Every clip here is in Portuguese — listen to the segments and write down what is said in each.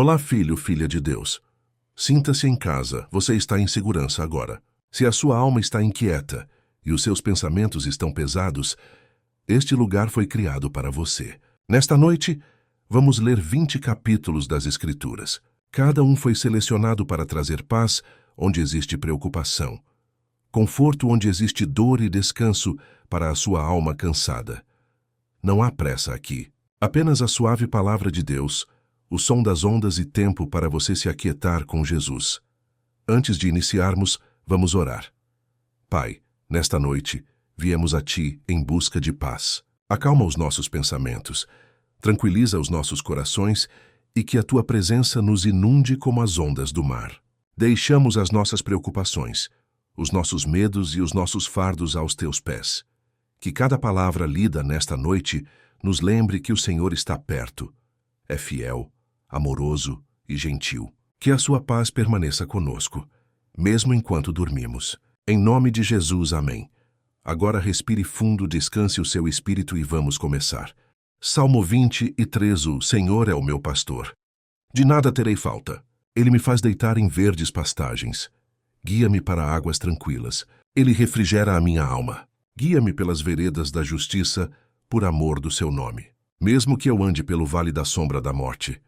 Olá, filho, filha de Deus. Sinta-se em casa, você está em segurança agora. Se a sua alma está inquieta e os seus pensamentos estão pesados, este lugar foi criado para você. Nesta noite, vamos ler 20 capítulos das Escrituras. Cada um foi selecionado para trazer paz onde existe preocupação, conforto onde existe dor e descanso para a sua alma cansada. Não há pressa aqui. Apenas a suave palavra de Deus, o som das ondas e tempo para você se aquietar com Jesus. Antes de iniciarmos, vamos orar. Pai, nesta noite, viemos a Ti em busca de paz. Acalma os nossos pensamentos, tranquiliza os nossos corações e que a Tua presença nos inunde como as ondas do mar. Deixamos as nossas preocupações, os nossos medos e os nossos fardos aos Teus pés. Que cada palavra lida nesta noite nos lembre que o Senhor está perto, é fiel, amoroso e gentil. Que a sua paz permaneça conosco, mesmo enquanto dormimos. Em nome de Jesus, amém. Agora respire fundo, descanse o seu espírito e vamos começar. Salmo 23. O Senhor é o meu pastor. De nada terei falta. Ele me faz deitar em verdes pastagens. Guia-me para águas tranquilas. Ele refrigera a minha alma. Guia-me pelas veredas da justiça, por amor do seu nome. Mesmo que eu ande pelo vale da sombra da morte,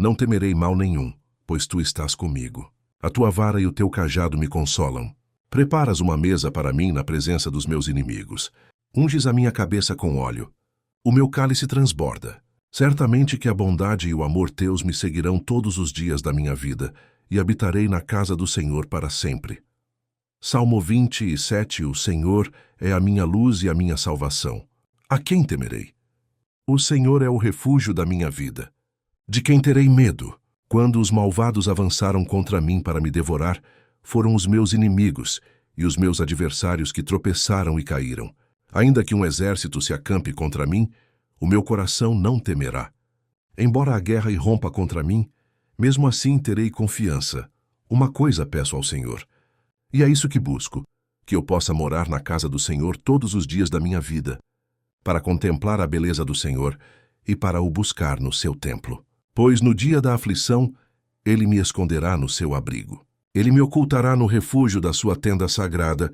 não temerei mal nenhum, pois tu estás comigo. A tua vara e o teu cajado me consolam. Preparas uma mesa para mim na presença dos meus inimigos. Unges a minha cabeça com óleo. O meu cálice transborda. Certamente que a bondade e o amor teus me seguirão todos os dias da minha vida, e habitarei na casa do Senhor para sempre. Salmo 27. O Senhor é a minha luz e a minha salvação. A quem temerei? O Senhor é o refúgio da minha vida. De quem terei medo? Quando os malvados avançaram contra mim para me devorar, foram os meus inimigos e os meus adversários que tropeçaram e caíram. Ainda que um exército se acampe contra mim, o meu coração não temerá. Embora a guerra irrompa contra mim, mesmo assim terei confiança. Uma coisa peço ao Senhor, e é isso que busco, que eu possa morar na casa do Senhor todos os dias da minha vida, para contemplar a beleza do Senhor e para o buscar no seu templo. Pois no dia da aflição, Ele me esconderá no seu abrigo. Ele me ocultará no refúgio da sua tenda sagrada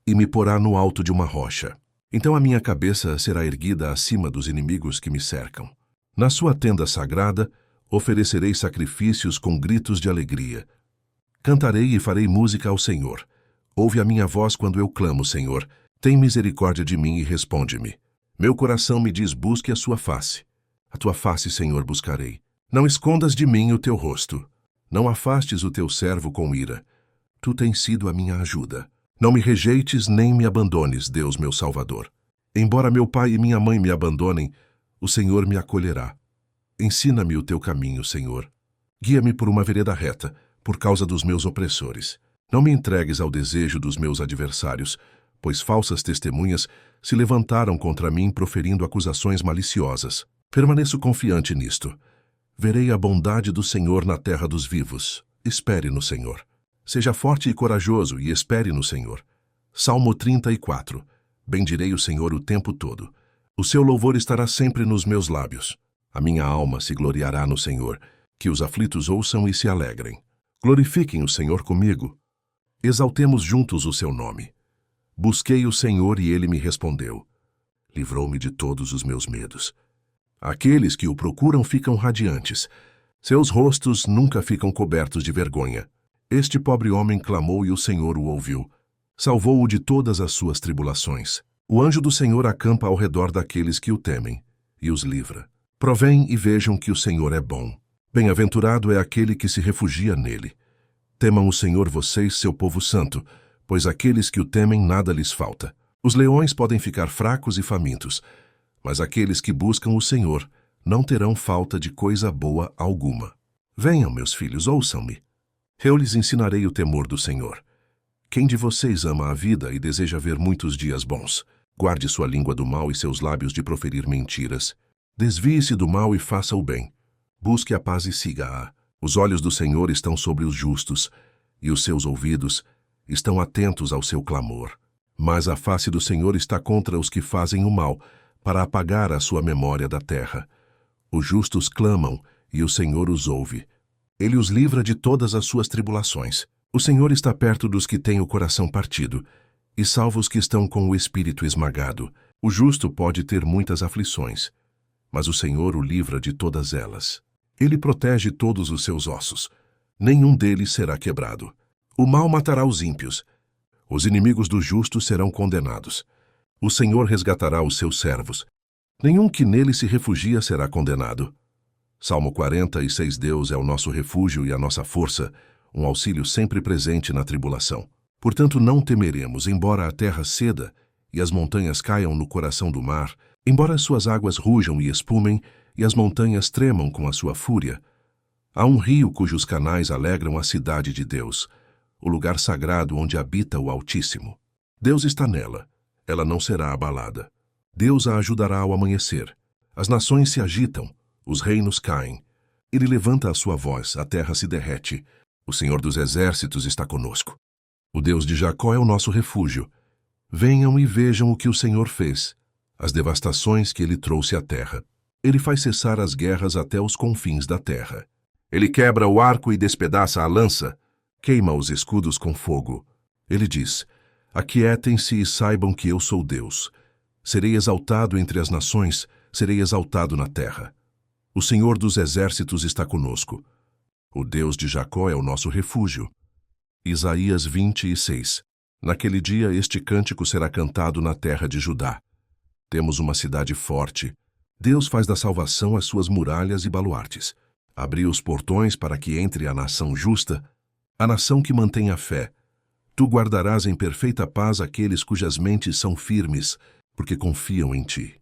e me porá no alto de uma rocha. Então a minha cabeça será erguida acima dos inimigos que me cercam. Na sua tenda sagrada, oferecerei sacrifícios com gritos de alegria. Cantarei e farei música ao Senhor. Ouve a minha voz quando eu clamo, Senhor. Tem misericórdia de mim e responde-me. Meu coração me diz, busque a sua face. A tua face, Senhor, buscarei. Não escondas de mim o teu rosto. Não afastes o teu servo com ira. Tu tens sido a minha ajuda. Não me rejeites nem me abandones, Deus meu Salvador. Embora meu pai e minha mãe me abandonem, o Senhor me acolherá. Ensina-me o teu caminho, Senhor. Guia-me por uma vereda reta, por causa dos meus opressores. Não me entregues ao desejo dos meus adversários, pois falsas testemunhas se levantaram contra mim proferindo acusações maliciosas. Permaneço confiante nisto. Verei a bondade do Senhor na terra dos vivos. Espere no Senhor. Seja forte e corajoso e espere no Senhor. Salmo 34. Bendirei o Senhor o tempo todo. O seu louvor estará sempre nos meus lábios. A minha alma se gloriará no Senhor. Que os aflitos ouçam e se alegrem. Glorifiquem o Senhor comigo. Exaltemos juntos o seu nome. Busquei o Senhor e ele me respondeu. Livrou-me de todos os meus medos. Aqueles que o procuram ficam radiantes. Seus rostos nunca ficam cobertos de vergonha. Este pobre homem clamou e o Senhor o ouviu. Salvou-o de todas as suas tribulações. O anjo do Senhor acampa ao redor daqueles que o temem e os livra. Provém e vejam que o Senhor é bom. Bem-aventurado é aquele que se refugia nele. Temam o Senhor vocês, seu povo santo, pois aqueles que o temem nada lhes falta. Os leões podem ficar fracos e famintos, mas aqueles que buscam o Senhor não terão falta de coisa boa alguma. Venham, meus filhos, ouçam-me. Eu lhes ensinarei o temor do Senhor. Quem de vocês ama a vida e deseja ver muitos dias bons? Guarde sua língua do mal e seus lábios de proferir mentiras. Desvie-se do mal e faça o bem. Busque a paz e siga-a. Os olhos do Senhor estão sobre os justos, e os seus ouvidos estão atentos ao seu clamor. Mas a face do Senhor está contra os que fazem o mal, para apagar a sua memória da terra. Os justos clamam, e o Senhor os ouve, Ele os livra de todas as suas tribulações. O Senhor está perto dos que têm o coração partido e salva os que estão com o espírito esmagado. O justo pode ter muitas aflições, mas o Senhor o livra de todas elas. Ele protege todos os seus ossos. Nenhum deles será quebrado. O mal matará os ímpios. Os inimigos do justo serão condenados. O Senhor resgatará os seus servos. Nenhum que nele se refugia será condenado. Salmo 46. Deus é o nosso refúgio e a nossa força, um auxílio sempre presente na tribulação. Portanto, não temeremos, embora a terra ceda e as montanhas caiam no coração do mar, embora as suas águas rujam e espumem e as montanhas tremam com a sua fúria. Há um rio cujos canais alegram a cidade de Deus, o lugar sagrado onde habita o Altíssimo. Deus está nela, ela não será abalada. Deus a ajudará ao amanhecer. As nações se agitam, os reinos caem. Ele levanta a sua voz, a terra se derrete. O Senhor dos exércitos está conosco. O Deus de Jacó é o nosso refúgio. Venham e vejam o que o Senhor fez, as devastações que ele trouxe à terra. Ele faz cessar as guerras até os confins da terra. Ele quebra o arco e despedaça a lança, queima os escudos com fogo. Ele diz: aquietem-se e saibam que eu sou Deus. Serei exaltado entre as nações, serei exaltado na terra. O Senhor dos exércitos está conosco. O Deus de Jacó é o nosso refúgio. Isaías 26. Naquele dia este cântico será cantado na terra de Judá. Temos uma cidade forte. Deus faz da salvação as suas muralhas e baluartes. Abriu os portões para que entre a nação justa, a nação que mantém a fé. Tu guardarás em perfeita paz aqueles cujas mentes são firmes, porque confiam em ti.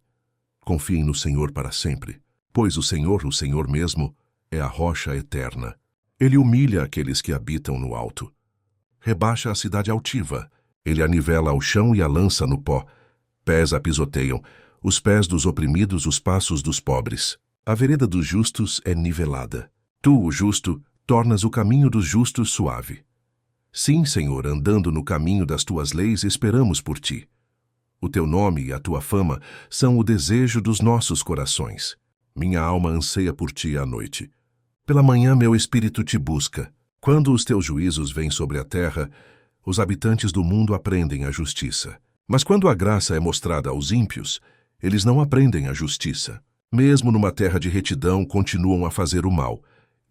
Confiem no Senhor para sempre, pois o Senhor mesmo, é a rocha eterna. Ele humilha aqueles que habitam no alto. Rebaixa a cidade altiva. Ele a nivela ao chão e a lança no pó. Pés a pisoteiam, os pés dos oprimidos, os passos dos pobres. A vereda dos justos é nivelada. Tu, o justo, tornas o caminho dos justos suave. Sim, Senhor, andando no caminho das tuas leis, esperamos por ti. O teu nome e a tua fama são o desejo dos nossos corações. Minha alma anseia por ti à noite. Pela manhã meu espírito te busca. Quando os teus juízos vêm sobre a terra, os habitantes do mundo aprendem a justiça. Mas quando a graça é mostrada aos ímpios, eles não aprendem a justiça. Mesmo numa terra de retidão, continuam a fazer o mal,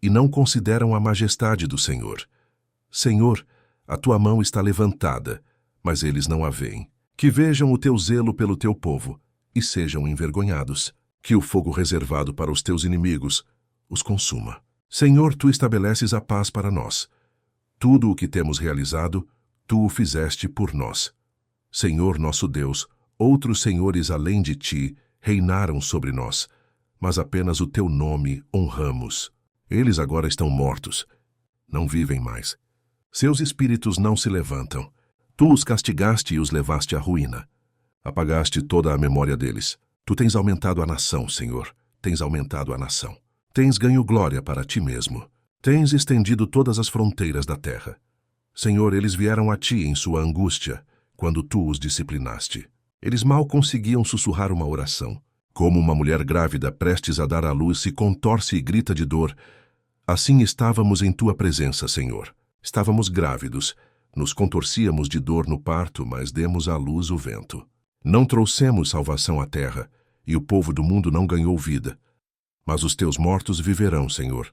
e não consideram a majestade do Senhor. Senhor, a tua mão está levantada, mas eles não a veem. Que vejam o teu zelo pelo teu povo, e sejam envergonhados. Que o fogo reservado para os teus inimigos os consuma. Senhor, tu estabeleces a paz para nós. Tudo o que temos realizado, tu o fizeste por nós. Senhor nosso Deus, outros senhores além de ti reinaram sobre nós, mas apenas o teu nome honramos. Eles agora estão mortos, não vivem mais. Seus espíritos não se levantam. Tu os castigaste e os levaste à ruína. Apagaste toda a memória deles. Tu tens aumentado a nação, Senhor, tens aumentado a nação. Tens ganho glória para ti mesmo. Tens estendido todas as fronteiras da terra. Senhor, eles vieram a ti em sua angústia, quando tu os disciplinaste. Eles mal conseguiam sussurrar uma oração. Como uma mulher grávida prestes a dar à luz se contorce e grita de dor, assim estávamos em tua presença, Senhor. Estávamos grávidos, nos contorcíamos de dor no parto, mas demos à luz o vento. Não trouxemos salvação à terra, e o povo do mundo não ganhou vida. Mas os teus mortos viverão, Senhor.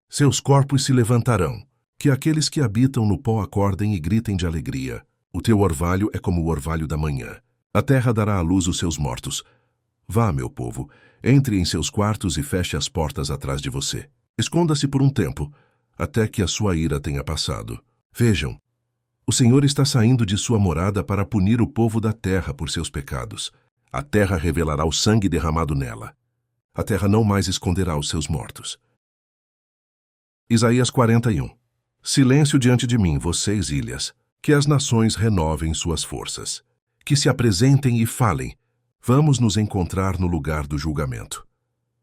Seus corpos se levantarão. Que aqueles que habitam no pó acordem e gritem de alegria. O teu orvalho é como o orvalho da manhã. A terra dará à luz os seus mortos. Vá, meu povo, entre em seus quartos e feche as portas atrás de você. Esconda-se por um tempo, até que a sua ira tenha passado. Vejam, o Senhor está saindo de sua morada para punir o povo da terra por seus pecados. A terra revelará o sangue derramado nela. A terra não mais esconderá os seus mortos. Isaías 41. Silêncio diante de mim, vocês, ilhas, que as nações renovem suas forças. Que se apresentem e falem. Vamos nos encontrar no lugar do julgamento.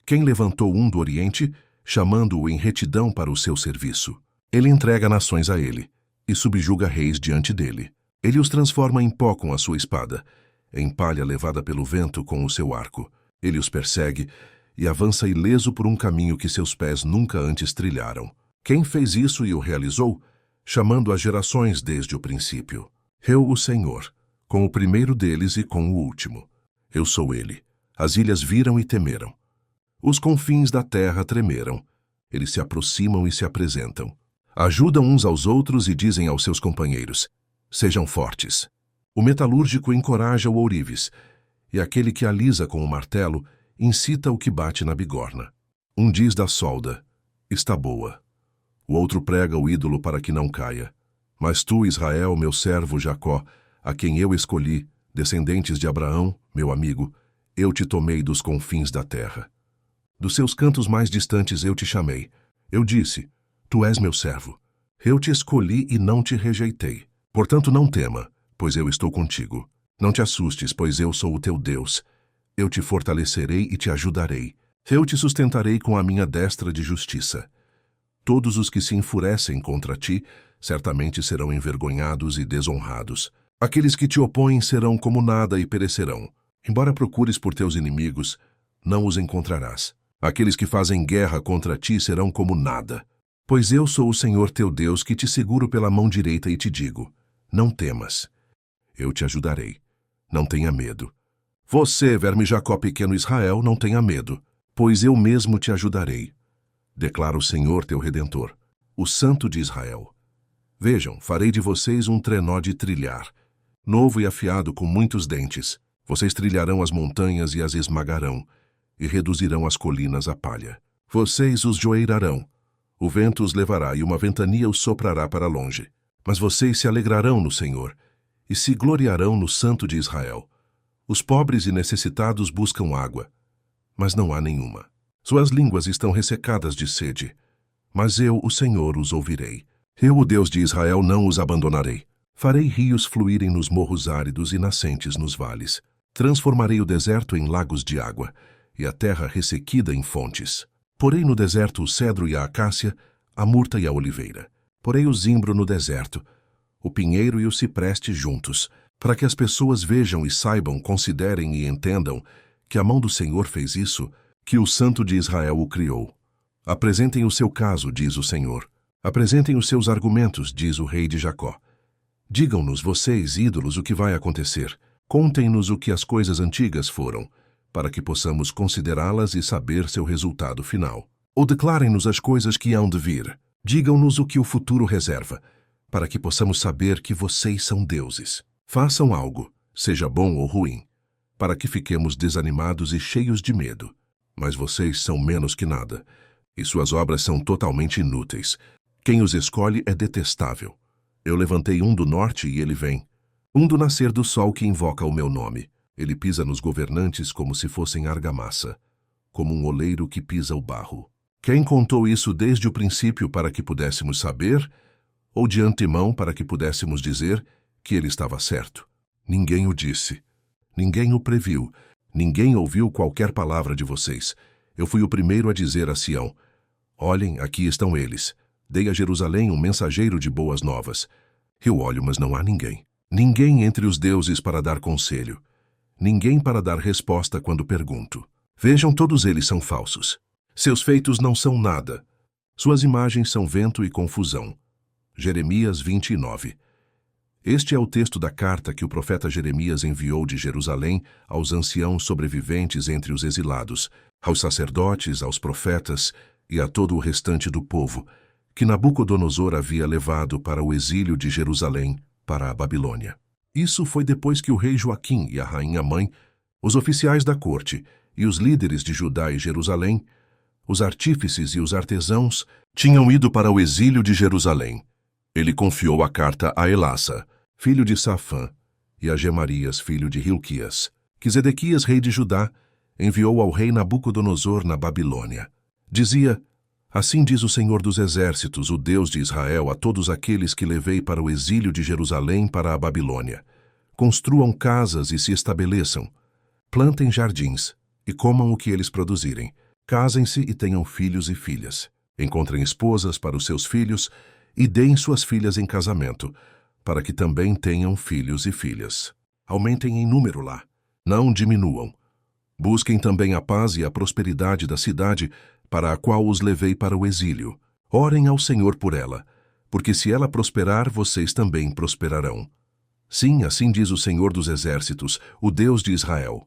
Quem levantou um do Oriente, chamando-o em retidão para o seu serviço? Ele entrega nações a ele, e subjuga reis diante dele. Ele os transforma em pó com a sua espada, em palha levada pelo vento com o seu arco. Ele os persegue e avança ileso por um caminho que seus pés nunca antes trilharam. Quem fez isso e o realizou, chamando as gerações desde o princípio? Eu, o Senhor, com o primeiro deles e com o último. Eu sou ele. As ilhas viram e temeram. Os confins da terra tremeram. Eles se aproximam e se apresentam. Ajudam uns aos outros e dizem aos seus companheiros: sejam fortes. O metalúrgico encoraja o ourives, e aquele que alisa com o martelo incita o que bate na bigorna. Um diz da solda: está boa. O outro prega o ídolo para que não caia. Mas tu, Israel, meu servo Jacó, a quem eu escolhi, descendentes de Abraão, meu amigo, eu te tomei dos confins da terra. Dos seus cantos mais distantes eu te chamei. Eu disse: tu és meu servo. Eu te escolhi e não te rejeitei. Portanto, não tema, pois eu estou contigo. Não te assustes, pois eu sou o teu Deus. Eu te fortalecerei e te ajudarei. Eu te sustentarei com a minha destra de justiça. Todos os que se enfurecem contra ti certamente serão envergonhados e desonrados. Aqueles que te opõem serão como nada e perecerão. Embora procures por teus inimigos, não os encontrarás. Aqueles que fazem guerra contra ti serão como nada. Pois eu sou o Senhor teu Deus que te seguro pela mão direita e te digo: não temas. Eu te ajudarei. Não tenha medo. Você, verme Jacó pequeno Israel, não tenha medo, pois eu mesmo te ajudarei. Declara o Senhor teu Redentor, o Santo de Israel. Vejam, farei de vocês um trenó de trilhar, novo e afiado com muitos dentes. Vocês trilharão as montanhas e as esmagarão, e reduzirão as colinas a palha. Vocês os joeirarão. O vento os levará e uma ventania os soprará para longe. Mas vocês se alegrarão no Senhor e se gloriarão no Santo de Israel. Os pobres e necessitados buscam água, mas não há nenhuma. Suas línguas estão ressecadas de sede, mas eu, o Senhor, os ouvirei. Eu, o Deus de Israel, não os abandonarei. Farei rios fluírem nos morros áridos e nascentes nos vales. Transformarei o deserto em lagos de água e a terra ressequida em fontes. Porei no deserto o cedro e a acácia, a murta e a oliveira. Porei o zimbro no deserto, o pinheiro e o cipreste juntos, para que as pessoas vejam e saibam, considerem e entendam que a mão do Senhor fez isso, que o Santo de Israel o criou. Apresentem o seu caso, diz o Senhor. Apresentem os seus argumentos, diz o rei de Jacó. Digam-nos, vocês, ídolos, o que vai acontecer. Contem-nos o que as coisas antigas foram, para que possamos considerá-las e saber seu resultado final. Ou declarem-nos as coisas que hão de vir. Digam-nos o que o futuro reserva, para que possamos saber que vocês são deuses. Façam algo, seja bom ou ruim, para que fiquemos desanimados e cheios de medo. Mas vocês são menos que nada, e suas obras são totalmente inúteis. Quem os escolhe é detestável. Eu levantei um do norte e ele vem. Um do nascer do sol que invoca o meu nome. Ele pisa nos governantes como se fossem argamassa, como um oleiro que pisa o barro. Quem contou isso desde o princípio para que pudéssemos saber, ou de antemão para que pudéssemos dizer que ele estava certo? Ninguém o disse. Ninguém o previu. Ninguém ouviu qualquer palavra de vocês. Eu fui o primeiro a dizer a Sião: olhem, aqui estão eles. Dei a Jerusalém um mensageiro de boas novas. Eu olho, mas não há ninguém. Ninguém entre os deuses para dar conselho. Ninguém para dar resposta quando pergunto. Vejam, todos eles são falsos. Seus feitos não são nada. Suas imagens são vento e confusão. Jeremias 29. Este é o texto da carta que o profeta Jeremias enviou de Jerusalém aos anciãos sobreviventes entre os exilados, aos sacerdotes, aos profetas e a todo o restante do povo, que Nabucodonosor havia levado para o exílio de Jerusalém, para a Babilônia. Isso foi depois que o rei Joaquim e a rainha-mãe, os oficiais da corte e os líderes de Judá e Jerusalém, os artífices e os artesãos, tinham ido para o exílio de Jerusalém. Ele confiou a carta a Elassa, filho de Safã, e a Gemarias, filho de Hilquias, que Zedequias, rei de Judá, enviou ao rei Nabucodonosor na Babilônia. Dizia: assim diz o Senhor dos Exércitos, o Deus de Israel, a todos aqueles que levei para o exílio de Jerusalém para a Babilônia. Construam casas e se estabeleçam. Plantem jardins e comam o que eles produzirem. Casem-se e tenham filhos e filhas. Encontrem esposas para os seus filhos e deem suas filhas em casamento, para que também tenham filhos e filhas. Aumentem em número lá, não diminuam. Busquem também a paz e a prosperidade da cidade para a qual os levei para o exílio. Orem ao Senhor por ela, porque se ela prosperar, vocês também prosperarão. Sim, assim diz o Senhor dos Exércitos, o Deus de Israel.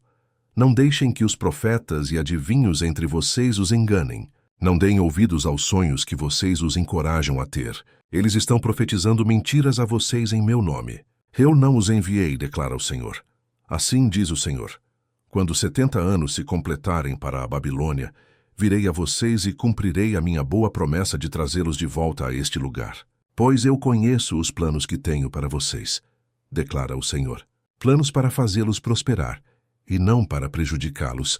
Não deixem que os profetas e adivinhos entre vocês os enganem. Não deem ouvidos aos sonhos que vocês os encorajam a ter. Eles estão profetizando mentiras a vocês em meu nome. Eu não os enviei, declara o Senhor. Assim diz o Senhor. Quando 70 anos se completarem para a Babilônia, virei a vocês e cumprirei a minha boa promessa de trazê-los de volta a este lugar. Pois eu conheço os planos que tenho para vocês, declara o Senhor. Planos para fazê-los prosperar, e não para prejudicá-los.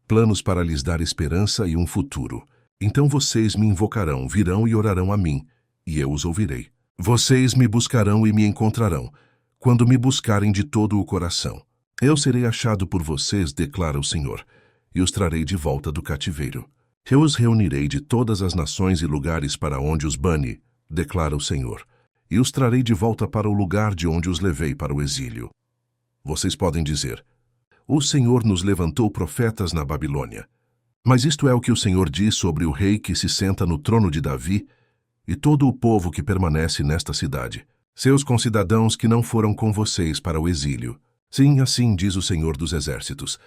Planos para lhes dar esperança e um futuro. Então vocês me invocarão, virão e orarão a mim, e eu os ouvirei. Vocês me buscarão e me encontrarão, quando me buscarem de todo o coração. Eu serei achado por vocês, declara o Senhor, e os trarei de volta do cativeiro. Eu os reunirei de todas as nações e lugares para onde os bani, declara o Senhor, e os trarei de volta para o lugar de onde os levei para o exílio. Vocês podem dizer, o Senhor nos levantou profetas na Babilônia. Mas isto é o que o Senhor diz sobre o rei que se senta no trono de Davi e todo o povo que permanece nesta cidade, seus concidadãos que não foram com vocês para o exílio. Sim, assim diz o Senhor dos Exércitos.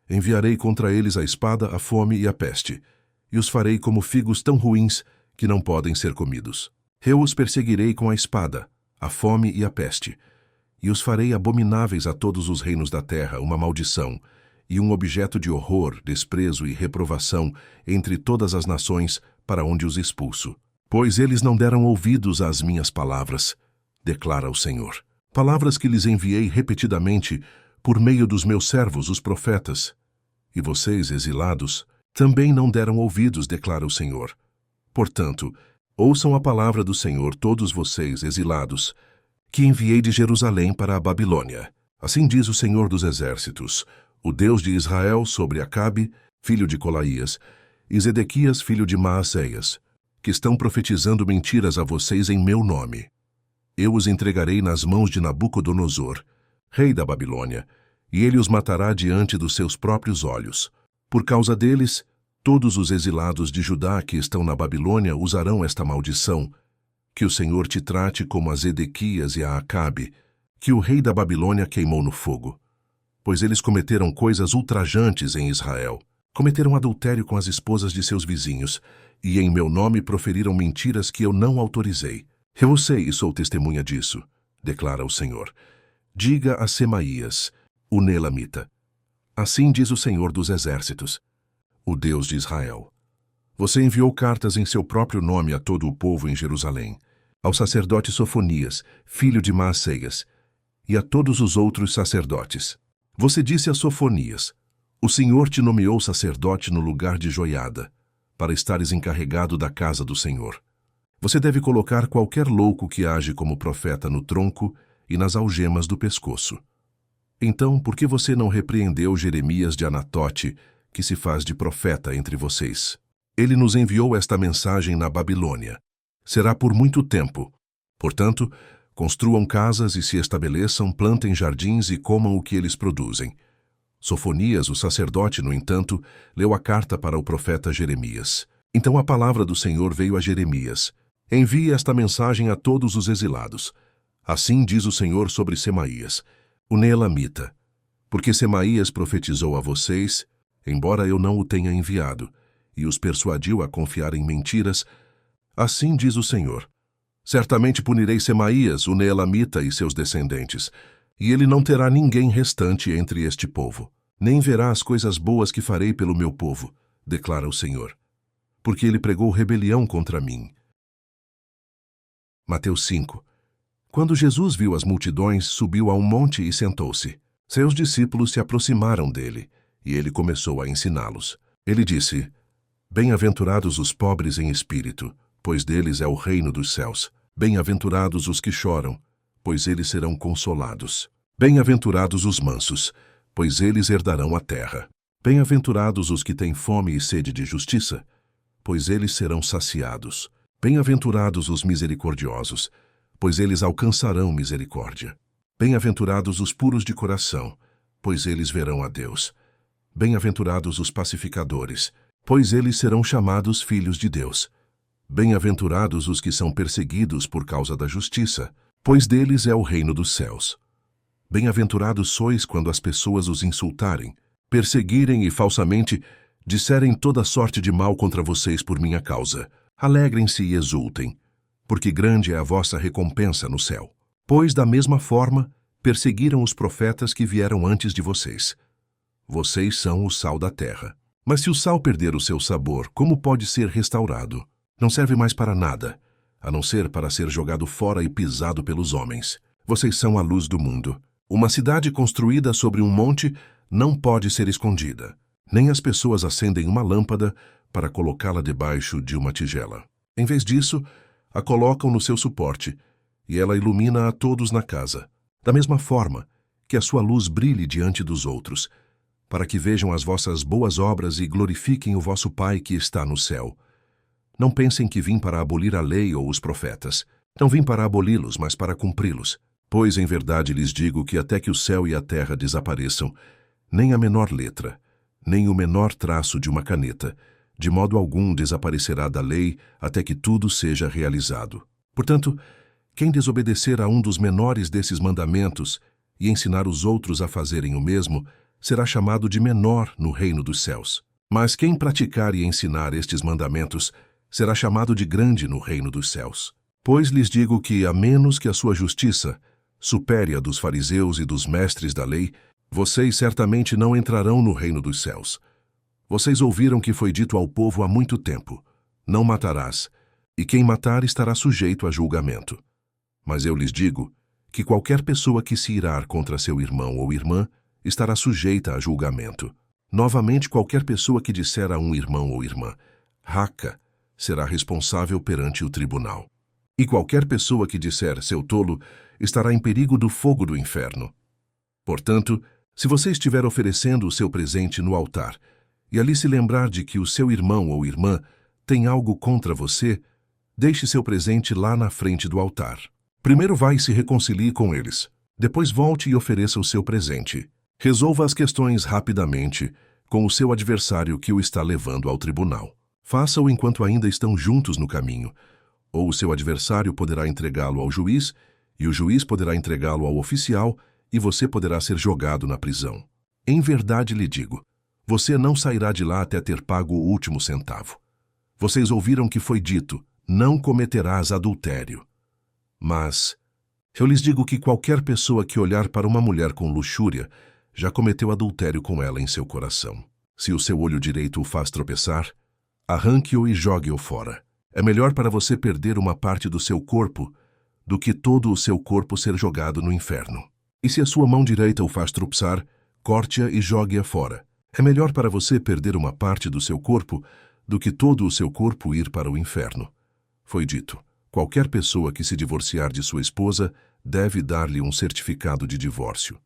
Enviarei contra eles a espada, a fome e a peste, e os farei como figos tão ruins que não podem ser comidos. Eu os perseguirei com a espada, a fome e a peste, e os farei abomináveis a todos os reinos da terra, uma maldição, e um objeto de horror, desprezo e reprovação entre todas as nações para onde os expulso. Pois eles não deram ouvidos às minhas palavras, declara o Senhor. Palavras que lhes enviei repetidamente por meio dos meus servos, os profetas. E vocês, exilados, também não deram ouvidos, declara o Senhor. Portanto, ouçam a palavra do Senhor, todos vocês, exilados, que enviei de Jerusalém para a Babilônia. Assim diz o Senhor dos Exércitos, o Deus de Israel, sobre Acabe, filho de Colaías, e Zedequias, filho de Maaseias, que estão profetizando mentiras a vocês em meu nome. Eu os entregarei nas mãos de Nabucodonosor, rei da Babilônia, e ele os matará diante dos seus próprios olhos. Por causa deles, todos os exilados de Judá que estão na Babilônia usarão esta maldição, que o Senhor te trate como a Zedequias e a Acabe, que o rei da Babilônia queimou no fogo. Pois eles cometeram coisas ultrajantes em Israel, cometeram adultério com as esposas de seus vizinhos, e em meu nome proferiram mentiras que eu não autorizei. Eu sei e sou testemunha disso, declara o Senhor. Diga a Semaías, o Neelamita. Assim diz o Senhor dos Exércitos, o Deus de Israel. Você enviou cartas em seu próprio nome a todo o povo em Jerusalém, ao sacerdote Sofonias, filho de Maaseias, e a todos os outros sacerdotes. Você disse a Sofonias, o Senhor te nomeou sacerdote no lugar de Joiada, para estares encarregado da casa do Senhor. Você deve colocar qualquer louco que age como profeta no tronco e nas algemas do pescoço. Então, por que você não repreendeu Jeremias de Anatote, que se faz de profeta entre vocês? Ele nos enviou esta mensagem na Babilônia. Será por muito tempo. Portanto, construam casas e se estabeleçam, plantem jardins e comam o que eles produzem. Sofonias, o sacerdote, no entanto, leu a carta para o profeta Jeremias. Então a palavra do Senhor veio a Jeremias. Envie esta mensagem a todos os exilados. Assim diz o Senhor sobre Semaías, o Neelamita. Porque Semaías profetizou a vocês, embora eu não o tenha enviado, e os persuadiu a confiar em mentiras, assim diz o Senhor. Certamente punirei Semaías, o Neelamita e seus descendentes, e ele não terá ninguém restante entre este povo, nem verá as coisas boas que farei pelo meu povo, declara o Senhor. Porque ele pregou rebelião contra mim. Mateus 5. Quando Jesus viu as multidões, subiu a um monte e sentou-se. Seus discípulos se aproximaram dele, e ele começou a ensiná-los. Ele disse, Bem-aventurados os pobres em espírito, pois deles é o reino dos céus. Bem-aventurados os que choram, pois eles serão consolados. Bem-aventurados os mansos, pois eles herdarão a terra. Bem-aventurados os que têm fome e sede de justiça, pois eles serão saciados. Bem-aventurados os misericordiosos, pois eles alcançarão misericórdia. Bem-aventurados os puros de coração, pois eles verão a Deus. Bem-aventurados os pacificadores, pois eles serão chamados filhos de Deus. Bem-aventurados os que são perseguidos por causa da justiça, pois deles é o reino dos céus. Bem-aventurados sois quando as pessoas os insultarem, perseguirem e falsamente disserem toda sorte de mal contra vocês por minha causa. Alegrem-se e exultem, porque grande é a vossa recompensa no céu. Pois, da mesma forma, perseguiram os profetas que vieram antes de vocês. Vocês são o sal da terra. Mas se o sal perder o seu sabor, como pode ser restaurado? Não serve mais para nada, a não ser para ser jogado fora e pisado pelos homens. Vocês são a luz do mundo. Uma cidade construída sobre um monte não pode ser escondida. Nem as pessoas acendem uma lâmpada para colocá-la debaixo de uma tigela. Em vez disso, a colocam no seu suporte, e ela ilumina a todos na casa. Da mesma forma, que a sua luz brilhe diante dos outros, para que vejam as vossas boas obras e glorifiquem o vosso Pai que está no céu. Não pensem que vim para abolir a lei ou os profetas. Não vim para aboli-los, mas para cumpri-los. Pois em verdade lhes digo que até que o céu e a terra desapareçam, nem a menor letra, nem o menor traço de uma caneta, de modo algum desaparecerá da lei até que tudo seja realizado. Portanto, quem desobedecer a um dos menores desses mandamentos e ensinar os outros a fazerem o mesmo, será chamado de menor no reino dos céus. Mas quem praticar e ensinar estes mandamentos será chamado de grande no reino dos céus. Pois lhes digo que, a menos que a sua justiça supere a dos fariseus e dos mestres da lei, vocês certamente não entrarão no reino dos céus. Vocês ouviram que foi dito ao povo há muito tempo: não matarás, e quem matar estará sujeito a julgamento. Mas eu lhes digo que qualquer pessoa que se irar contra seu irmão ou irmã estará sujeita a julgamento. Novamente, qualquer pessoa que disser a um irmão ou irmã, raca, será responsável perante o tribunal. E qualquer pessoa que disser, seu tolo, estará em perigo do fogo do inferno. Portanto, se você estiver oferecendo o seu presente no altar, e ali se lembrar de que o seu irmão ou irmã tem algo contra você, deixe seu presente lá na frente do altar. Primeiro vá e se reconcilie com eles. Depois volte e ofereça o seu presente. Resolva as questões rapidamente com o seu adversário que o está levando ao tribunal. Faça-o enquanto ainda estão juntos no caminho, ou o seu adversário poderá entregá-lo ao juiz, e o juiz poderá entregá-lo ao oficial, e você poderá ser jogado na prisão. Em verdade lhe digo, você não sairá de lá até ter pago o último centavo. Vocês ouviram que foi dito, não cometerás adultério. Mas eu lhes digo que qualquer pessoa que olhar para uma mulher com luxúria já cometeu adultério com ela em seu coração. Se o seu olho direito o faz tropeçar, arranque-o e jogue-o fora. É melhor para você perder uma parte do seu corpo do que todo o seu corpo ser jogado no inferno. E se a sua mão direita o faz tropeçar, corte-a e jogue-a fora. É melhor para você perder uma parte do seu corpo do que todo o seu corpo ir para o inferno. Foi dito, qualquer pessoa que se divorciar de sua esposa deve dar-lhe um certificado de divórcio.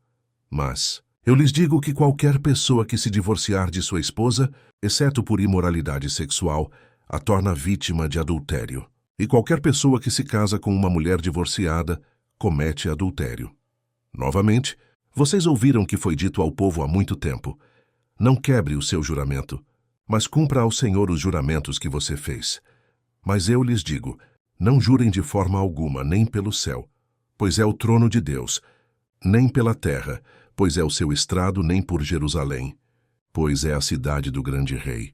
Mas eu lhes digo que qualquer pessoa que se divorciar de sua esposa, exceto por imoralidade sexual, a torna vítima de adultério. E qualquer pessoa que se casa com uma mulher divorciada comete adultério. Novamente, vocês ouviram que foi dito ao povo há muito tempo: não quebre o seu juramento, mas cumpra ao Senhor os juramentos que você fez. Mas eu lhes digo, não jurem de forma alguma, nem pelo céu, pois é o trono de Deus, nem pela terra, pois é o seu estrado, nem por Jerusalém, pois é a cidade do grande rei.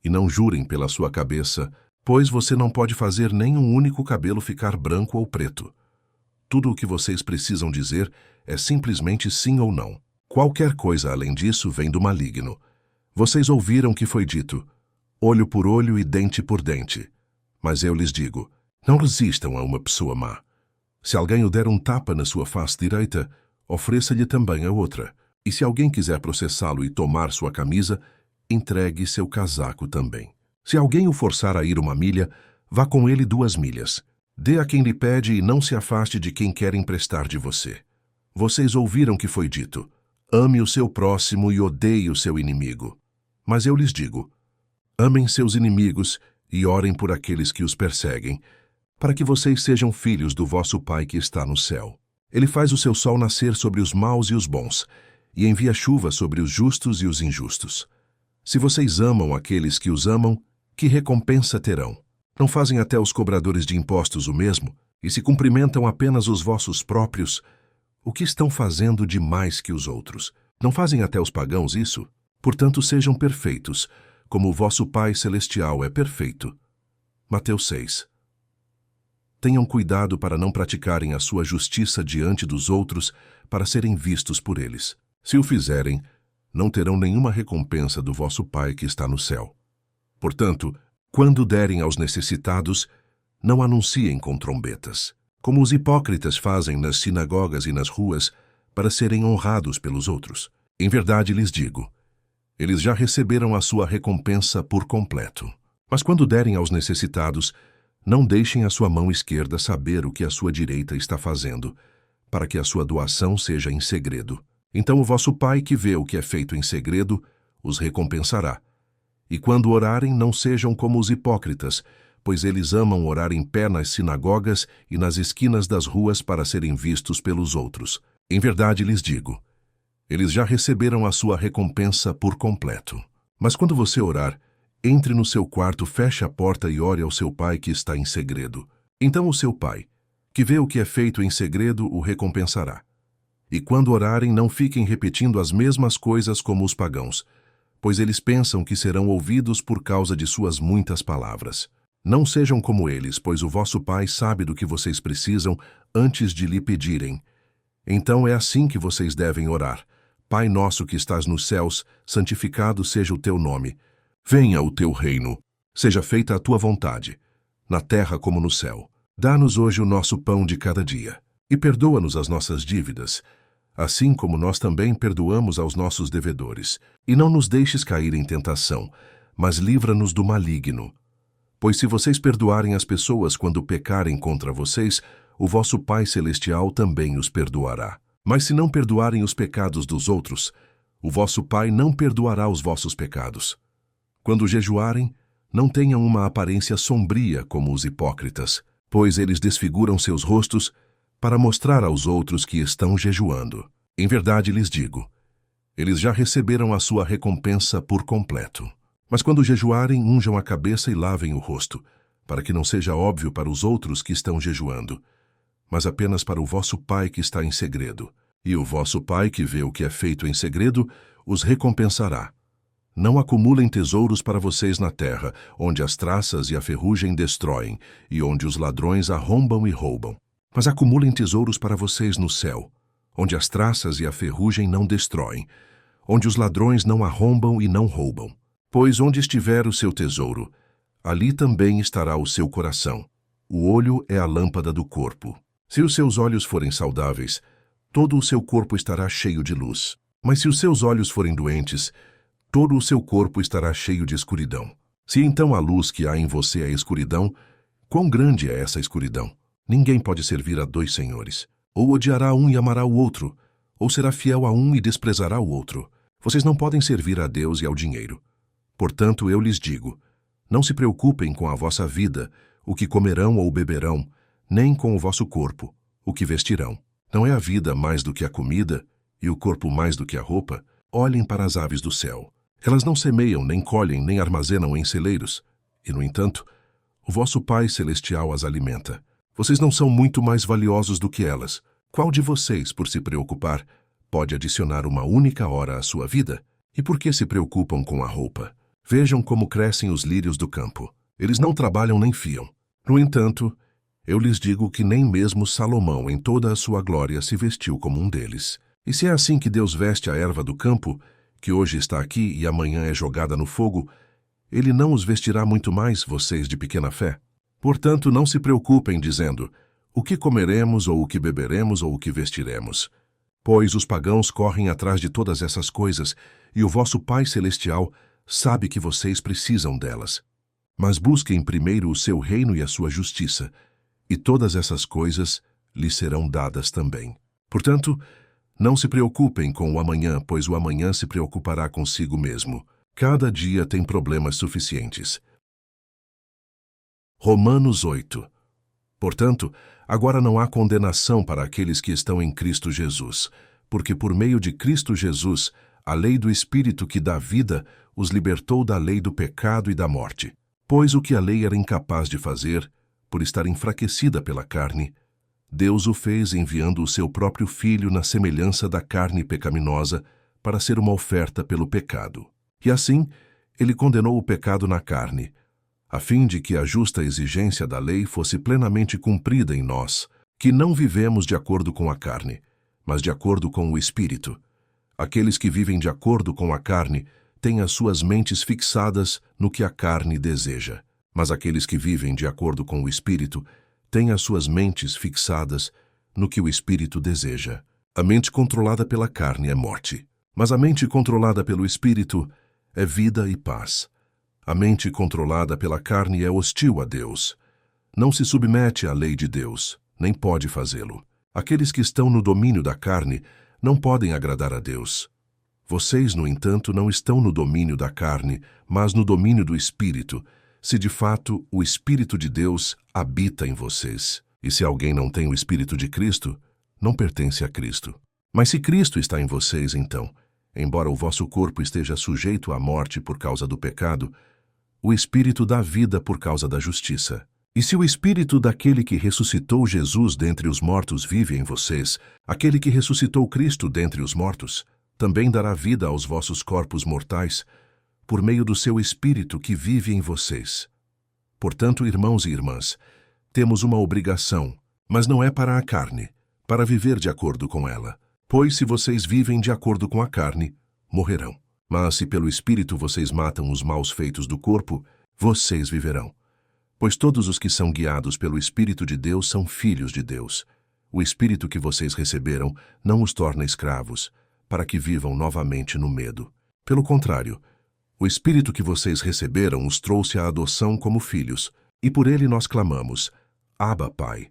E não jurem pela sua cabeça, pois você não pode fazer nem um único cabelo ficar branco ou preto. Tudo o que vocês precisam dizer é simplesmente sim ou não. Qualquer coisa além disso vem do maligno. Vocês ouviram que foi dito, olho por olho e dente por dente. Mas eu lhes digo, não resistam a uma pessoa má. Se alguém o der um tapa na sua face direita, ofereça-lhe também a outra. E se alguém quiser processá-lo e tomar sua camisa, entregue seu casaco também. Se alguém o forçar a ir 1 milha, vá com ele 2 milhas. Dê a quem lhe pede e não se afaste de quem quer emprestar de você. Vocês ouviram que foi dito, ame o seu próximo e odeie o seu inimigo. Mas eu lhes digo, amem seus inimigos e orem por aqueles que os perseguem, para que vocês sejam filhos do vosso Pai que está no céu. Ele faz o seu sol nascer sobre os maus e os bons, e envia chuva sobre os justos e os injustos. Se vocês amam aqueles que os amam, que recompensa terão? Não fazem até os cobradores de impostos o mesmo? E se cumprimentam apenas os vossos próprios, o que estão fazendo de mais que os outros? Não fazem até os pagãos isso? Portanto, sejam perfeitos, como o vosso Pai Celestial é perfeito. Mateus 6. Tenham cuidado para não praticarem a sua justiça diante dos outros para serem vistos por eles. Se o fizerem, não terão nenhuma recompensa do vosso Pai que está no céu. Portanto, quando derem aos necessitados, não anunciem com trombetas, como os hipócritas fazem nas sinagogas e nas ruas, para serem honrados pelos outros. Em verdade lhes digo, eles já receberam a sua recompensa por completo. Mas quando derem aos necessitados, não deixem a sua mão esquerda saber o que a sua direita está fazendo, para que a sua doação seja em segredo. Então o vosso Pai, que vê o que é feito em segredo, os recompensará. E quando orarem, não sejam como os hipócritas, pois eles amam orar em pé nas sinagogas e nas esquinas das ruas para serem vistos pelos outros. Em verdade lhes digo, eles já receberam a sua recompensa por completo. Mas quando você orar, entre no seu quarto, feche a porta e ore ao seu Pai que está em segredo. Então o seu Pai, que vê o que é feito em segredo, o recompensará. E quando orarem, não fiquem repetindo as mesmas coisas como os pagãos, pois eles pensam que serão ouvidos por causa de suas muitas palavras. Não sejam como eles, pois o vosso Pai sabe do que vocês precisam antes de lhe pedirem. Então é assim que vocês devem orar. Pai nosso que estás nos céus, santificado seja o teu nome. Venha o teu reino. Seja feita a tua vontade, na terra como no céu. Dá-nos hoje o nosso pão de cada dia. E perdoa-nos as nossas dívidas, assim como nós também perdoamos aos nossos devedores. E não nos deixes cair em tentação, mas livra-nos do maligno. Pois se vocês perdoarem as pessoas quando pecarem contra vocês, o vosso Pai Celestial também os perdoará. Mas se não perdoarem os pecados dos outros, o vosso Pai não perdoará os vossos pecados. Quando jejuarem, não tenham uma aparência sombria como os hipócritas, pois eles desfiguram seus rostos para mostrar aos outros que estão jejuando. Em verdade lhes digo, eles já receberam a sua recompensa por completo. Mas quando jejuarem, unjam a cabeça e lavem o rosto, para que não seja óbvio para os outros que estão jejuando, mas apenas para o vosso Pai que está em segredo. E o vosso Pai que vê o que é feito em segredo, os recompensará. Não acumulem tesouros para vocês na terra, onde as traças e a ferrugem destroem, e onde os ladrões arrombam e roubam. Mas acumulem tesouros para vocês no céu, onde as traças e a ferrugem não destroem, onde os ladrões não arrombam e não roubam. Pois onde estiver o seu tesouro, ali também estará o seu coração. O olho é a lâmpada do corpo. Se os seus olhos forem saudáveis, todo o seu corpo estará cheio de luz. Mas se os seus olhos forem doentes, todo o seu corpo estará cheio de escuridão. Se então a luz que há em você é escuridão, quão grande é essa escuridão? Ninguém pode servir a dois senhores. Ou odiará um e amará o outro, ou será fiel a um e desprezará o outro. Vocês não podem servir a Deus e ao dinheiro. Portanto, eu lhes digo, não se preocupem com a vossa vida, o que comerão ou beberão, nem com o vosso corpo, o que vestirão. Não é a vida mais do que a comida, e o corpo mais do que a roupa? Olhem para as aves do céu. Elas não semeiam, nem colhem, nem armazenam em celeiros. E, no entanto, o vosso Pai Celestial as alimenta. Vocês não são muito mais valiosos do que elas. Qual de vocês, por se preocupar, pode adicionar uma única hora à sua vida? E por que se preocupam com a roupa? Vejam como crescem os lírios do campo. Eles não trabalham nem fiam. No entanto, eu lhes digo que nem mesmo Salomão, em toda a sua glória, se vestiu como um deles. E se é assim que Deus veste a erva do campo, que hoje está aqui e amanhã é jogada no fogo, Ele não os vestirá muito mais, vocês de pequena fé? Portanto, não se preocupem dizendo, o que comeremos, ou o que beberemos, ou o que vestiremos? Pois os pagãos correm atrás de todas essas coisas, e o vosso Pai Celestial sabe que vocês precisam delas. Mas busquem primeiro o seu reino e a sua justiça, e todas essas coisas lhes serão dadas também. Portanto, não se preocupem com o amanhã, pois o amanhã se preocupará consigo mesmo. Cada dia tem problemas suficientes. Romanos 8. Portanto, agora não há condenação para aqueles que estão em Cristo Jesus, porque por meio de Cristo Jesus, a lei do Espírito que dá vida os libertou da lei do pecado e da morte. Pois o que a lei era incapaz de fazer, por estar enfraquecida pela carne, Deus o fez enviando o seu próprio Filho na semelhança da carne pecaminosa para ser uma oferta pelo pecado. E assim, ele condenou o pecado na carne, a fim de que a justa exigência da lei fosse plenamente cumprida em nós, que não vivemos de acordo com a carne, mas de acordo com o Espírito. Aqueles que vivem de acordo com a carne têm as suas mentes fixadas no que a carne deseja, mas aqueles que vivem de acordo com o Espírito têm as suas mentes fixadas no que o Espírito deseja. A mente controlada pela carne é morte, mas a mente controlada pelo Espírito é vida e paz. A mente controlada pela carne é hostil a Deus. Não se submete à lei de Deus, nem pode fazê-lo. Aqueles que estão no domínio da carne não podem agradar a Deus. Vocês, no entanto, não estão no domínio da carne, mas no domínio do Espírito, se de fato o Espírito de Deus habita em vocês. E se alguém não tem o Espírito de Cristo, não pertence a Cristo. Mas se Cristo está em vocês, então, embora o vosso corpo esteja sujeito à morte por causa do pecado, o Espírito dá vida por causa da justiça. E se o Espírito daquele que ressuscitou Jesus dentre os mortos vive em vocês, aquele que ressuscitou Cristo dentre os mortos, também dará vida aos vossos corpos mortais, por meio do seu Espírito que vive em vocês. Portanto, irmãos e irmãs, temos uma obrigação, mas não é para a carne, para viver de acordo com ela. Pois se vocês vivem de acordo com a carne, morrerão. Mas se pelo Espírito vocês matam os maus feitos do corpo, vocês viverão. Pois todos os que são guiados pelo Espírito de Deus são filhos de Deus. O Espírito que vocês receberam não os torna escravos, para que vivam novamente no medo. Pelo contrário, o Espírito que vocês receberam os trouxe à adoção como filhos, e por ele nós clamamos, Abba, Pai.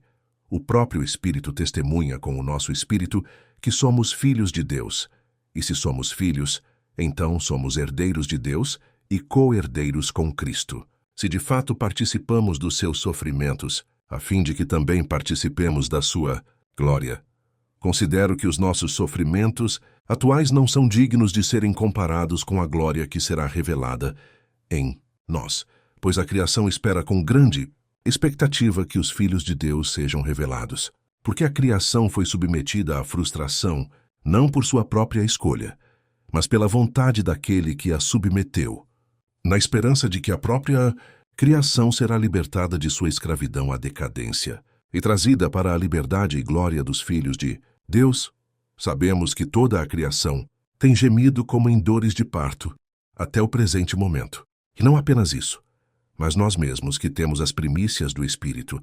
O próprio Espírito testemunha com o nosso Espírito que somos filhos de Deus. E se somos filhos, então somos herdeiros de Deus e co-herdeiros com Cristo. Se de fato participamos dos seus sofrimentos, a fim de que também participemos da sua glória. Considero que os nossos sofrimentos atuais não são dignos de serem comparados com a glória que será revelada em nós, pois a criação espera com grande expectativa que os filhos de Deus sejam revelados. Porque a criação foi submetida à frustração, não por sua própria escolha, mas pela vontade daquele que a submeteu, na esperança de que a própria criação será libertada de sua escravidão à decadência e trazida para a liberdade e glória dos filhos de Deus. Sabemos que toda a criação tem gemido como em dores de parto até o presente momento. E não apenas isso, mas nós mesmos que temos as primícias do Espírito,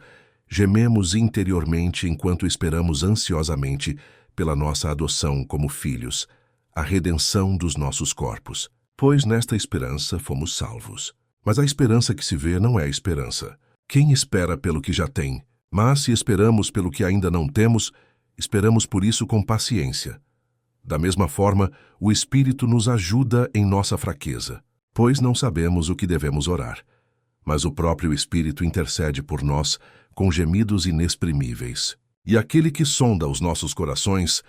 gememos interiormente enquanto esperamos ansiosamente pela nossa adoção como filhos, a redenção dos nossos corpos. Pois nesta esperança fomos salvos. Mas a esperança que se vê não é esperança. Quem espera pelo que já tem? Mas se esperamos pelo que ainda não temos, esperamos por isso com paciência. Da mesma forma, o Espírito nos ajuda em nossa fraqueza, pois não sabemos o que devemos orar. Mas o próprio Espírito intercede por nós com gemidos inexprimíveis. E aquele que sonda os nossos corações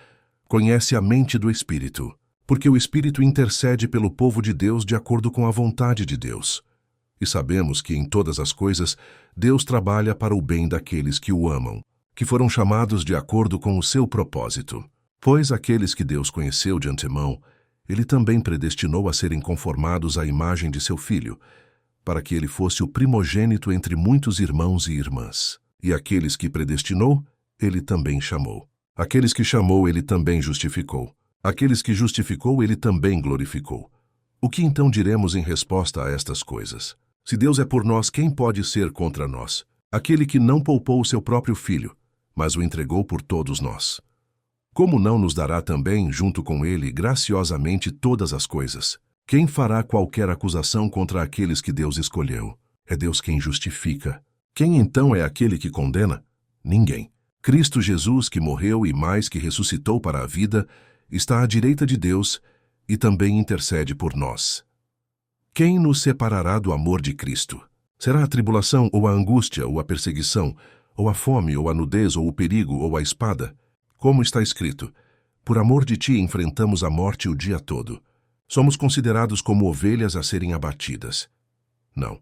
conhece a mente do Espírito, porque o Espírito intercede pelo povo de Deus de acordo com a vontade de Deus. E sabemos que em todas as coisas Deus trabalha para o bem daqueles que o amam, que foram chamados de acordo com o seu propósito. Pois aqueles que Deus conheceu de antemão, ele também predestinou a serem conformados à imagem de seu Filho, para que ele fosse o primogênito entre muitos irmãos e irmãs. E aqueles que predestinou, ele também chamou. Aqueles que chamou, ele também justificou. Aqueles que justificou, ele também glorificou. O que então diremos em resposta a estas coisas? Se Deus é por nós, quem pode ser contra nós? Aquele que não poupou o seu próprio Filho, mas o entregou por todos nós. Como não nos dará também, junto com ele, graciosamente todas as coisas? Quem fará qualquer acusação contra aqueles que Deus escolheu? É Deus quem justifica. Quem então é aquele que condena? Ninguém. Cristo Jesus, que morreu e mais que ressuscitou para a vida, está à direita de Deus e também intercede por nós. Quem nos separará do amor de Cristo? Será a tribulação, ou a angústia, ou a perseguição, ou a fome, ou a nudez, ou o perigo, ou a espada? Como está escrito, por amor de ti enfrentamos a morte o dia todo. Somos considerados como ovelhas a serem abatidas. Não,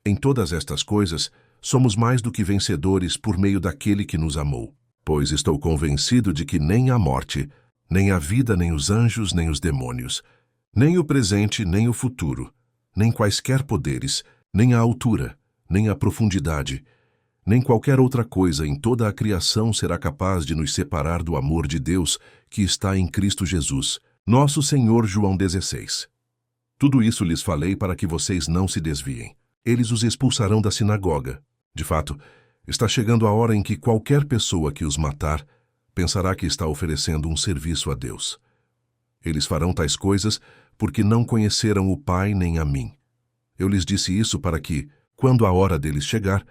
Em todas estas coisas, somos mais do que vencedores por meio daquele que nos amou. Pois estou convencido de que nem a morte, nem a vida, nem os anjos, nem os demônios, nem o presente, nem o futuro, nem quaisquer poderes, nem a altura, nem a profundidade, nem qualquer outra coisa em toda a criação será capaz de nos separar do amor de Deus que está em Cristo Jesus, nosso Senhor. João 16. Tudo isso lhes falei para que vocês não se desviem. Eles os expulsarão da sinagoga. De fato, está chegando a hora em que qualquer pessoa que os matar pensará que está oferecendo um serviço a Deus. Eles farão tais coisas porque não conheceram o Pai nem a mim. Eu lhes disse isso para que, quando a hora deles chegar,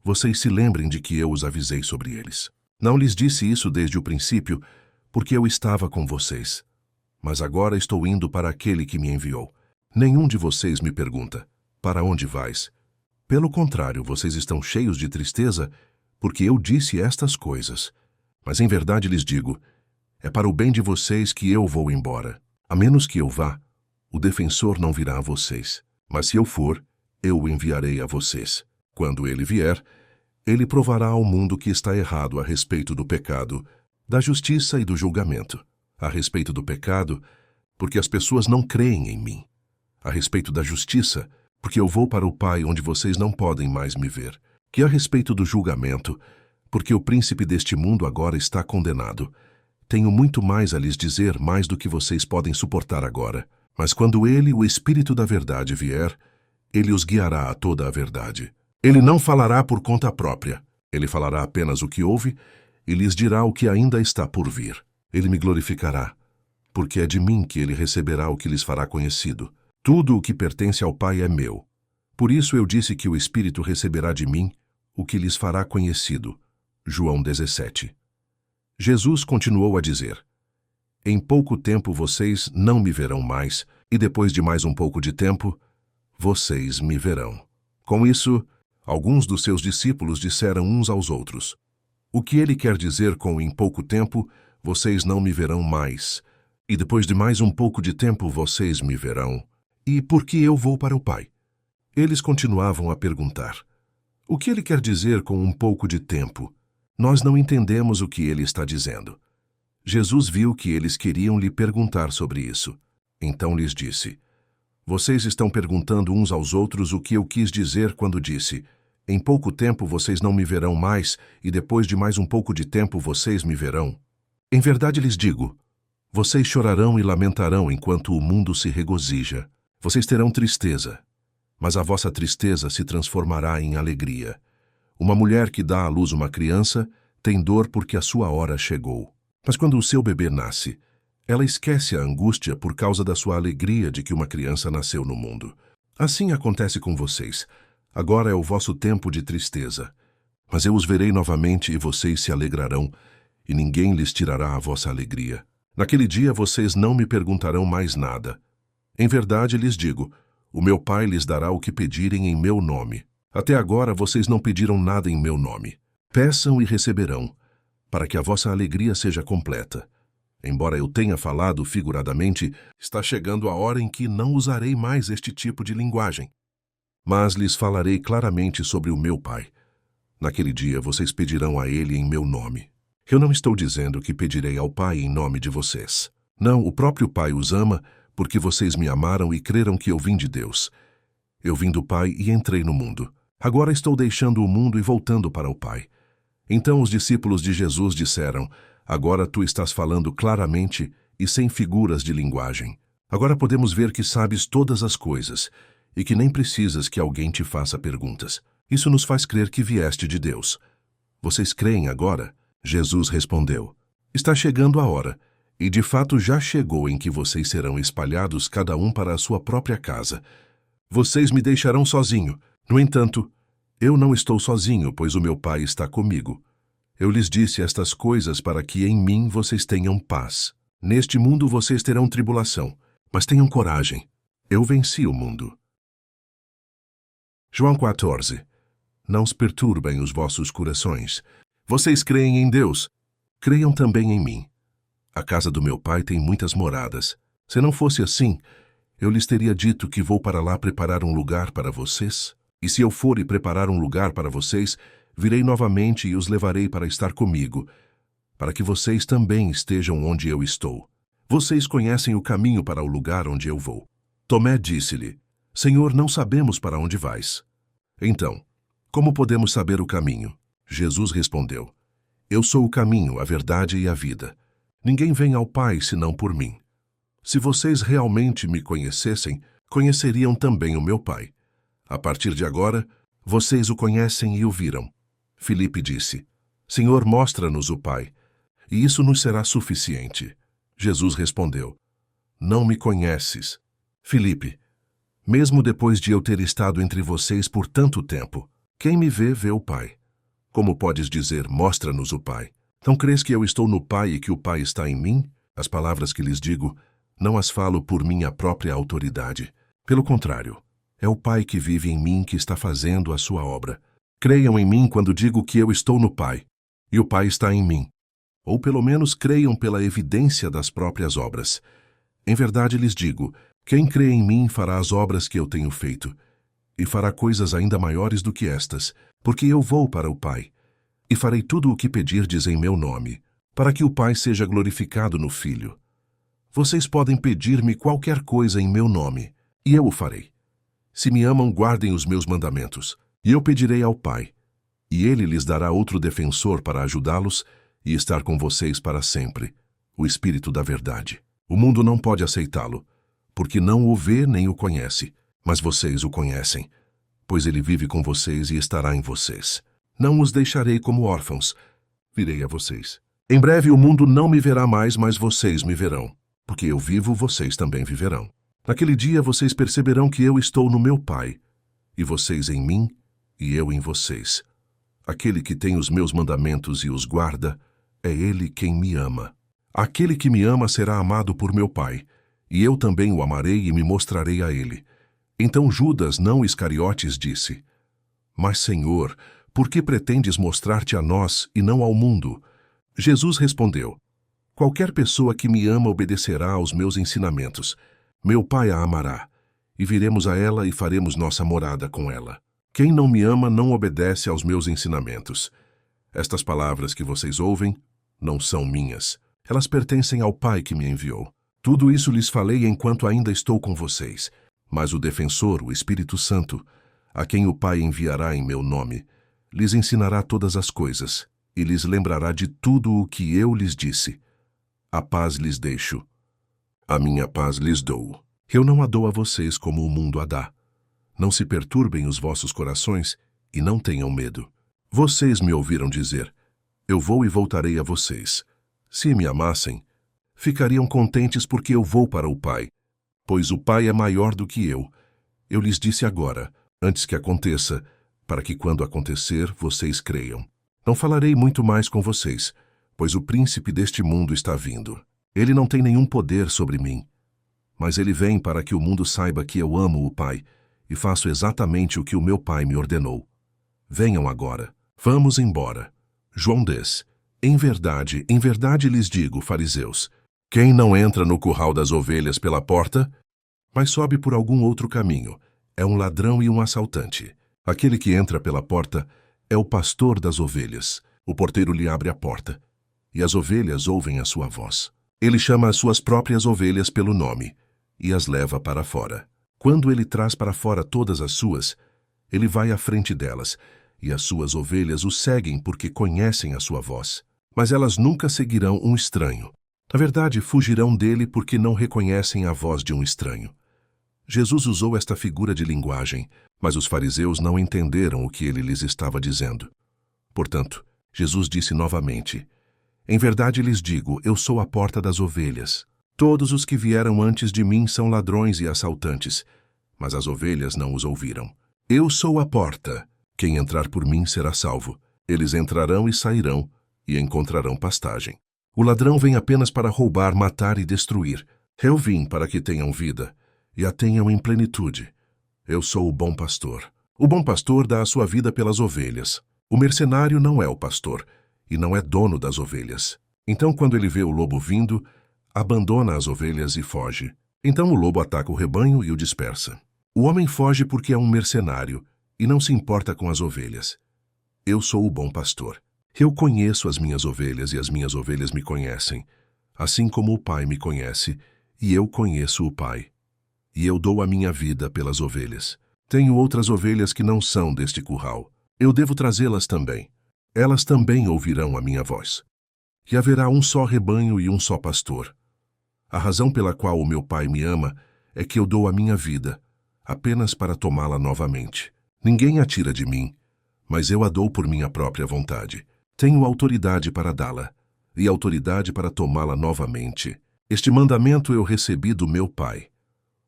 vocês se lembrem de que eu os avisei sobre eles. Não lhes disse isso desde o princípio, porque eu estava com vocês. Mas agora estou indo para aquele que me enviou. Nenhum de vocês me pergunta, para onde vais? Pelo contrário, vocês estão cheios de tristeza, porque eu disse estas coisas. Mas em verdade lhes digo, é para o bem de vocês que eu vou embora. A menos que eu vá, o defensor não virá a vocês. Mas se eu for, eu o enviarei a vocês. Quando ele vier, ele provará ao mundo que está errado a respeito do pecado, da justiça e do julgamento. A respeito do pecado, porque as pessoas não creem em mim. A respeito da justiça, porque eu vou para o Pai onde vocês não podem mais me ver. Que a respeito do julgamento, porque o príncipe deste mundo agora está condenado. Tenho muito mais a lhes dizer, mais do que vocês podem suportar agora. Mas quando ele, o Espírito da Verdade, vier, ele os guiará a toda a verdade. Ele não falará por conta própria. Ele falará apenas o que ouve e lhes dirá o que ainda está por vir. Ele me glorificará, porque é de mim que ele receberá o que lhes fará conhecido. Tudo o que pertence ao Pai é meu. Por isso eu disse que o Espírito receberá de mim o que lhes fará conhecido. João 17. Jesus continuou a dizer, em pouco tempo vocês não me verão mais, e depois de mais um pouco de tempo, vocês me verão. Com isso, alguns dos seus discípulos disseram uns aos outros, o que ele quer dizer com em pouco tempo, vocês não me verão mais, e depois de mais um pouco de tempo vocês me verão, e por que eu vou para o Pai? Eles continuavam a perguntar, o que ele quer dizer com um pouco de tempo? Nós não entendemos o que ele está dizendo. Jesus viu que eles queriam lhe perguntar sobre isso. Então lhes disse, vocês estão perguntando uns aos outros o que eu quis dizer quando disse, em pouco tempo vocês não me verão mais, e depois de mais um pouco de tempo vocês me verão. Em verdade lhes digo, vocês chorarão e lamentarão enquanto o mundo se regozija. Vocês terão tristeza, mas a vossa tristeza se transformará em alegria. Uma mulher que dá à luz uma criança tem dor porque a sua hora chegou. Mas quando o seu bebê nasce, ela esquece a angústia por causa da sua alegria de que uma criança nasceu no mundo. Assim acontece com vocês. Agora é o vosso tempo de tristeza. Mas eu os verei novamente e vocês se alegrarão, e ninguém lhes tirará a vossa alegria. Naquele dia vocês não me perguntarão mais nada. Em verdade lhes digo, o meu Pai lhes dará o que pedirem em meu nome. Até agora vocês não pediram nada em meu nome. Peçam e receberão, para que a vossa alegria seja completa. Embora eu tenha falado figuradamente, está chegando a hora em que não usarei mais este tipo de linguagem. Mas lhes falarei claramente sobre o meu Pai. Naquele dia vocês pedirão a ele em meu nome. Eu não estou dizendo que pedirei ao Pai em nome de vocês. Não, o próprio Pai os ama, porque vocês me amaram e creram que eu vim de Deus. Eu vim do Pai e entrei no mundo. Agora estou deixando o mundo e voltando para o Pai. Então os discípulos de Jesus disseram, agora tu estás falando claramente e sem figuras de linguagem. Agora podemos ver que sabes todas as coisas e que nem precisas que alguém te faça perguntas. Isso nos faz crer que vieste de Deus. Vocês creem agora? Jesus respondeu, está chegando a hora, e de fato já chegou em que vocês serão espalhados cada um para a sua própria casa. Vocês me deixarão sozinho. No entanto, eu não estou sozinho, pois o meu Pai está comigo. Eu lhes disse estas coisas para que em mim vocês tenham paz. Neste mundo vocês terão tribulação, mas tenham coragem. Eu venci o mundo. João 14. Não se perturbem os vossos corações. Vocês creem em Deus, creiam também em mim. A casa do meu Pai tem muitas moradas. Se não fosse assim, eu lhes teria dito que vou para lá preparar um lugar para vocês. E se eu for e preparar um lugar para vocês, virei novamente e os levarei para estar comigo, para que vocês também estejam onde eu estou. Vocês conhecem o caminho para o lugar onde eu vou. Tomé disse-lhe: Senhor, não sabemos para onde vais. Então, como podemos saber o caminho? Jesus respondeu: Eu sou o caminho, a verdade e a vida. Ninguém vem ao Pai senão por mim. Se vocês realmente me conhecessem, conheceriam também o meu Pai. A partir de agora, vocês o conhecem e o viram. Filipe disse: Senhor, mostra-nos o Pai, e isso nos será suficiente. Jesus respondeu: Não me conheces, Filipe, mesmo depois de eu ter estado entre vocês por tanto tempo. Quem me vê, vê o Pai. Como podes dizer, mostra-nos o Pai? Não crês que eu estou no Pai e que o Pai está em mim? As palavras que lhes digo, não as falo por minha própria autoridade. Pelo contrário, é o Pai que vive em mim que está fazendo a sua obra. Creiam em mim quando digo que eu estou no Pai, e o Pai está em mim. Ou pelo menos creiam pela evidência das próprias obras. Em verdade lhes digo, quem crê em mim fará as obras que eu tenho feito, e fará coisas ainda maiores do que estas, porque eu vou para o Pai, e farei tudo o que pedirdes em meu nome, para que o Pai seja glorificado no Filho. Vocês podem pedir-me qualquer coisa em meu nome, e eu o farei. Se me amam, guardem os meus mandamentos, e eu pedirei ao Pai, e ele lhes dará outro defensor para ajudá-los e estar com vocês para sempre, o Espírito da Verdade. O mundo não pode aceitá-lo, porque não o vê nem o conhece, mas vocês o conhecem, pois ele vive com vocês e estará em vocês. Não os deixarei como órfãos, virei a vocês. Em breve o mundo não me verá mais, mas vocês me verão, porque eu vivo, vocês também viverão. Naquele dia vocês perceberão que eu estou no meu Pai, e vocês em mim, e eu em vocês. Aquele que tem os meus mandamentos e os guarda, é ele quem me ama. Aquele que me ama será amado por meu Pai, e eu também o amarei e me mostrarei a ele. Então Judas, não Iscariotes, disse: Mas, Senhor, por que pretendes mostrar-te a nós e não ao mundo? Jesus respondeu: Qualquer pessoa que me ama obedecerá aos meus ensinamentos. Meu Pai a amará, e viremos a ela e faremos nossa morada com ela. Quem não me ama não obedece aos meus ensinamentos. Estas palavras que vocês ouvem não são minhas. Elas pertencem ao Pai que me enviou. Tudo isso lhes falei enquanto ainda estou com vocês. Mas o Defensor, o Espírito Santo, a quem o Pai enviará em meu nome, lhes ensinará todas as coisas e lhes lembrará de tudo o que eu lhes disse. A paz lhes deixo. A minha paz lhes dou. Eu não a dou a vocês como o mundo a dá. Não se perturbem os vossos corações e não tenham medo. Vocês me ouviram dizer: Eu vou e voltarei a vocês. Se me amassem, ficariam contentes porque eu vou para o Pai, pois o Pai é maior do que eu. Eu lhes disse agora, antes que aconteça, para que quando acontecer, vocês creiam. Não falarei muito mais com vocês, pois o príncipe deste mundo está vindo. Ele não tem nenhum poder sobre mim, mas ele vem para que o mundo saiba que eu amo o Pai e faço exatamente o que o meu Pai me ordenou. Venham agora, vamos embora. João 10. Em verdade lhes digo, fariseus, quem não entra no curral das ovelhas pela porta, mas sobe por algum outro caminho, é um ladrão e um assaltante. Aquele que entra pela porta é o pastor das ovelhas. O porteiro lhe abre a porta, e as ovelhas ouvem a sua voz. Ele chama as suas próprias ovelhas pelo nome e as leva para fora. Quando ele traz para fora todas as suas, ele vai à frente delas, e as suas ovelhas o seguem porque conhecem a sua voz. Mas elas nunca seguirão um estranho. Na verdade, fugirão dele porque não reconhecem a voz de um estranho. Jesus usou esta figura de linguagem, mas os fariseus não entenderam o que ele lhes estava dizendo. Portanto, Jesus disse novamente: Em verdade lhes digo, eu sou a porta das ovelhas. Todos os que vieram antes de mim são ladrões e assaltantes, mas as ovelhas não os ouviram. Eu sou a porta. Quem entrar por mim será salvo. Eles entrarão e sairão, e encontrarão pastagem. O ladrão vem apenas para roubar, matar e destruir. Eu vim para que tenham vida, e a tenham em plenitude. Eu sou o bom pastor. O bom pastor dá a sua vida pelas ovelhas. O mercenário não é o pastor, e não é dono das ovelhas. Então, quando ele vê o lobo vindo, abandona as ovelhas e foge. Então o lobo ataca o rebanho e o dispersa. O homem foge porque é um mercenário, e não se importa com as ovelhas. Eu sou o bom pastor. Eu conheço as minhas ovelhas e as minhas ovelhas me conhecem, assim como o Pai me conhece e eu conheço o Pai. E eu dou a minha vida pelas ovelhas. Tenho outras ovelhas que não são deste curral. Eu devo trazê-las também. Elas também ouvirão a minha voz. E haverá um só rebanho e um só pastor. A razão pela qual o meu Pai me ama é que eu dou a minha vida, apenas para tomá-la novamente. Ninguém a tira de mim, mas eu a dou por minha própria vontade. Tenho autoridade para dá-la, e autoridade para tomá-la novamente. Este mandamento eu recebi do meu Pai.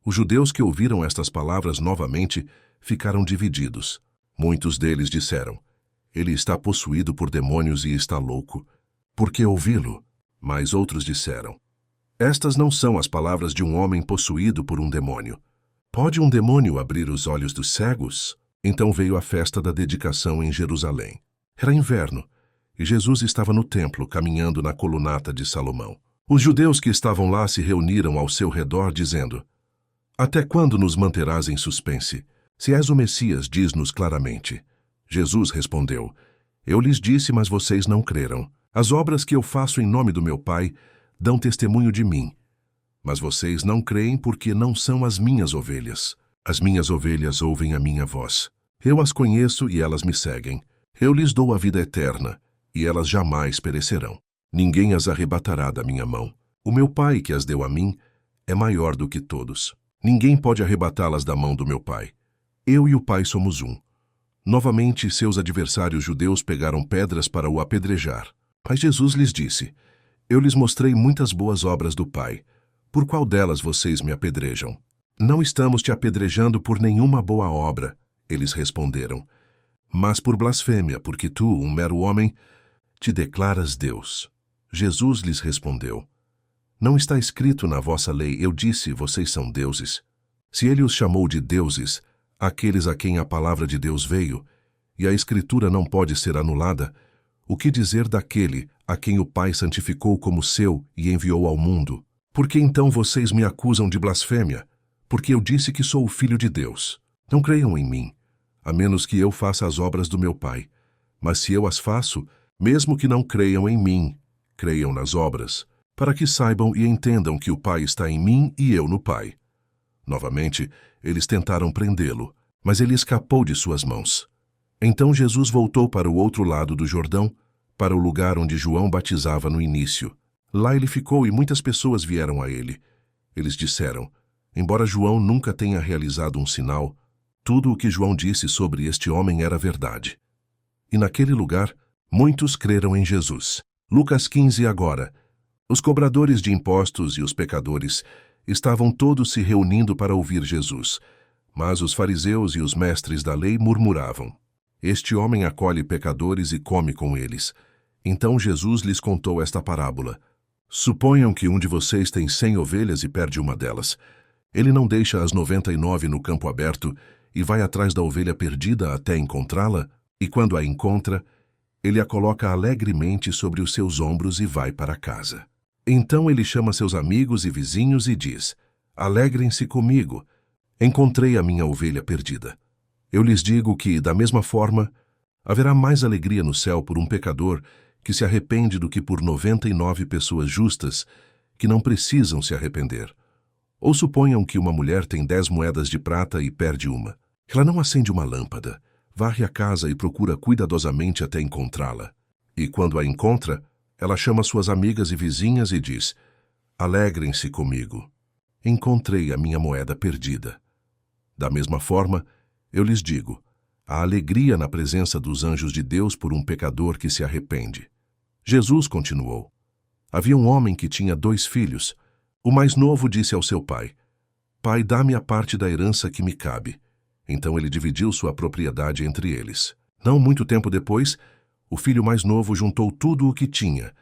Os judeus que ouviram estas palavras novamente ficaram divididos. Muitos deles disseram: ele está possuído por demônios e está louco. Por que ouvi-lo? Mas outros disseram: estas não são as palavras de um homem possuído por um demônio. Pode um demônio abrir os olhos dos cegos? Então veio a festa da dedicação em Jerusalém. Era inverno, e Jesus estava no templo, caminhando na colunata de Salomão. Os judeus que estavam lá se reuniram ao seu redor, dizendo: até quando nos manterás em suspense? Se és o Messias, diz-nos claramente. Jesus respondeu: eu lhes disse, mas vocês não creram. As obras que eu faço em nome do meu Pai dão testemunho de mim. Mas vocês não creem porque não são as minhas ovelhas. As minhas ovelhas ouvem a minha voz. Eu as conheço e elas me seguem. Eu lhes dou a vida eterna, e elas jamais perecerão. Ninguém as arrebatará da minha mão. O meu Pai, que as deu a mim, é maior do que todos. Ninguém pode arrebatá-las da mão do meu Pai. Eu e o Pai somos um. Novamente, seus adversários judeus pegaram pedras para o apedrejar. Mas Jesus lhes disse: eu lhes mostrei muitas boas obras do Pai. Por qual delas vocês me apedrejam? Não estamos te apedrejando por nenhuma boa obra, eles responderam, mas por blasfêmia, porque tu, um mero homem, te declaras Deus. Jesus lhes respondeu: não está escrito na vossa lei, eu disse, vocês são deuses. Se ele os chamou de deuses, aqueles a quem a palavra de Deus veio, e a Escritura não pode ser anulada, o que dizer daquele a quem o Pai santificou como seu e enviou ao mundo? Por que então vocês me acusam de blasfêmia? Porque eu disse que sou o Filho de Deus. Não creiam em mim, a menos que eu faça as obras do meu Pai. Mas se eu as faço, mesmo que não creiam em mim, creiam nas obras, para que saibam e entendam que o Pai está em mim e eu no Pai. Novamente, eles tentaram prendê-lo, mas ele escapou de suas mãos. Então Jesus voltou para o outro lado do Jordão, para o lugar onde João batizava no início. Lá ele ficou e muitas pessoas vieram a ele. Eles disseram: embora João nunca tenha realizado um sinal, tudo o que João disse sobre este homem era verdade. E naquele lugar, muitos creram em Jesus. Lucas 15 agora. Os cobradores de impostos e os pecadores estavam todos se reunindo para ouvir Jesus, mas os fariseus e os mestres da lei murmuravam: este homem acolhe pecadores e come com eles. Então Jesus lhes contou esta parábola: suponham que um de vocês tem 100 ovelhas e perde uma delas. Ele não deixa as 99 no campo aberto e vai atrás da ovelha perdida até encontrá-la, e quando a encontra, ele a coloca alegremente sobre os seus ombros e vai para casa. Então ele chama seus amigos e vizinhos e diz: alegrem-se comigo, encontrei a minha ovelha perdida. Eu lhes digo que, da mesma forma, haverá mais alegria no céu por um pecador que se arrepende do que por 99 pessoas justas que não precisam se arrepender. Ou suponham que uma mulher tem 10 moedas de prata e perde uma. Ela não acende uma lâmpada, varre a casa e procura cuidadosamente até encontrá-la. E quando a encontra, ela chama suas amigas e vizinhas e diz: alegrem-se comigo, encontrei a minha moeda perdida. Da mesma forma, eu lhes digo, há alegria na presença dos anjos de Deus por um pecador que se arrepende. Jesus continuou: havia um homem que tinha 2 filhos. O mais novo disse ao seu pai: pai, dá-me a parte da herança que me cabe. Então ele dividiu sua propriedade entre eles. Não muito tempo depois, o filho mais novo juntou tudo o que tinha,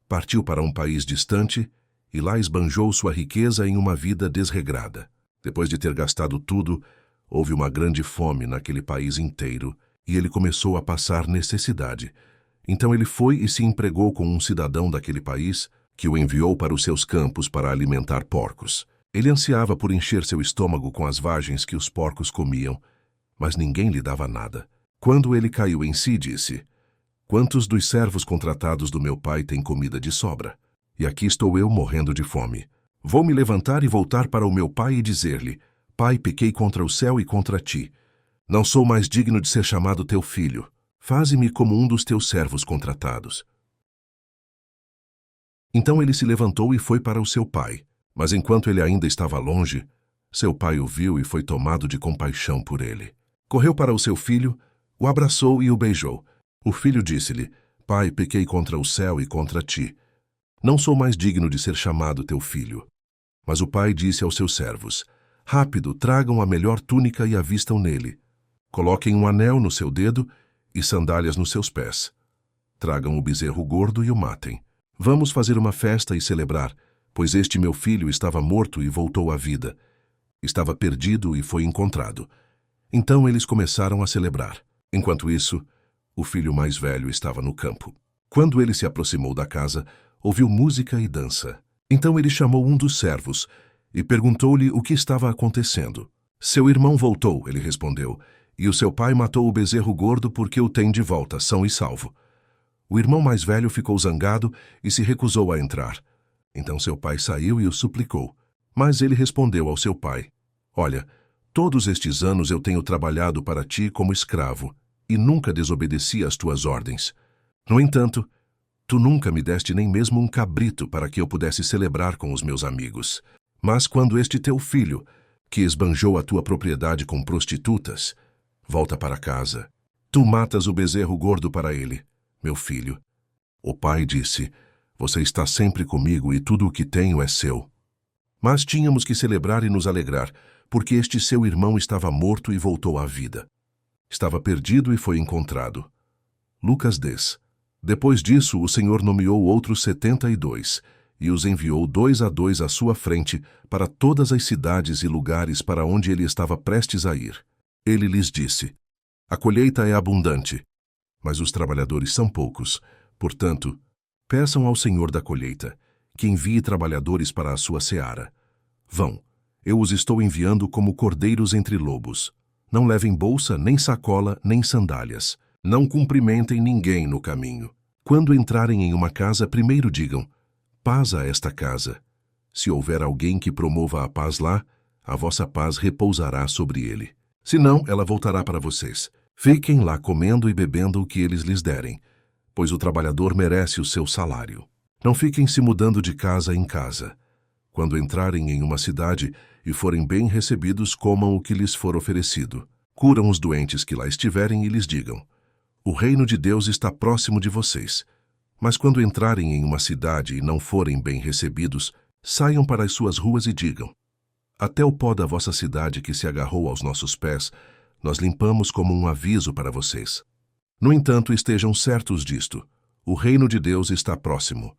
partiu para um país distante e lá esbanjou sua riqueza em uma vida desregrada. Depois de ter gastado tudo, houve uma grande fome naquele país inteiro e ele começou a passar necessidade. Então ele foi e se empregou com um cidadão daquele país que o enviou para os seus campos para alimentar porcos. Ele ansiava por encher seu estômago com as vagens que os porcos comiam, mas ninguém lhe dava nada. Quando ele caiu em si, disse: Quantos dos servos contratados do meu pai têm comida de sobra? E aqui estou eu morrendo de fome. Vou me levantar e voltar para o meu pai e dizer-lhe: Pai, pequei contra o céu e contra ti. Não sou mais digno de ser chamado teu filho. Faze-me como um dos teus servos contratados. Então ele se levantou e foi para o seu pai. Mas enquanto ele ainda estava longe, seu pai o viu e foi tomado de compaixão por ele. Correu para o seu filho, o abraçou e o beijou. O filho disse-lhe: Pai, pequei contra o céu e contra ti. Não sou mais digno de ser chamado teu filho. Mas o pai disse aos seus servos: Rápido, tragam a melhor túnica e a vistam nele. Coloquem um anel no seu dedo e sandálias nos seus pés. Tragam o bezerro gordo e o matem. Vamos fazer uma festa e celebrar, pois este meu filho estava morto e voltou à vida. Estava perdido e foi encontrado. Então eles começaram a celebrar. Enquanto isso, o filho mais velho estava no campo. Quando ele se aproximou da casa, ouviu música e dança. Então ele chamou um dos servos e perguntou-lhe o que estava acontecendo. Seu irmão voltou, ele respondeu, e o seu pai matou o bezerro gordo porque o tem de volta, são e salvo. O irmão mais velho ficou zangado e se recusou a entrar. Então seu pai saiu e o suplicou. Mas ele respondeu ao seu pai: Olha, todos estes anos eu tenho trabalhado para ti como escravo e nunca desobedeci às tuas ordens. No entanto, tu nunca me deste nem mesmo um cabrito para que eu pudesse celebrar com os meus amigos. Mas quando este teu filho, que esbanjou a tua propriedade com prostitutas, volta para casa, tu matas o bezerro gordo para ele, meu filho. O pai disse: Você está sempre comigo e tudo o que tenho é seu. Mas tínhamos que celebrar e nos alegrar, porque este seu irmão estava morto e voltou à vida. Estava perdido e foi encontrado. Lucas 10. Depois disso, o Senhor nomeou outros 72, e os enviou 2 a 2 à sua frente para todas as cidades e lugares para onde ele estava prestes a ir. Ele lhes disse: A colheita é abundante, mas os trabalhadores são poucos. Portanto, peçam ao Senhor da colheita que envie trabalhadores para a sua seara. Vão, eu os estou enviando como cordeiros entre lobos. Não levem bolsa, nem sacola, nem sandálias. Não cumprimentem ninguém no caminho. Quando entrarem em uma casa, primeiro digam: Paz a esta casa. Se houver alguém que promova a paz lá, a vossa paz repousará sobre ele. Senão, ela voltará para vocês. Fiquem lá comendo e bebendo o que eles lhes derem, pois o trabalhador merece o seu salário. Não fiquem se mudando de casa em casa. Quando entrarem em uma cidade e forem bem recebidos, comam o que lhes for oferecido. Curam os doentes que lá estiverem e lhes digam: O reino de Deus está próximo de vocês. Mas quando entrarem em uma cidade e não forem bem recebidos, saiam para as suas ruas e digam: Até o pó da vossa cidade que se agarrou aos nossos pés, nós limpamos como um aviso para vocês. No entanto, estejam certos disto: o reino de Deus está próximo.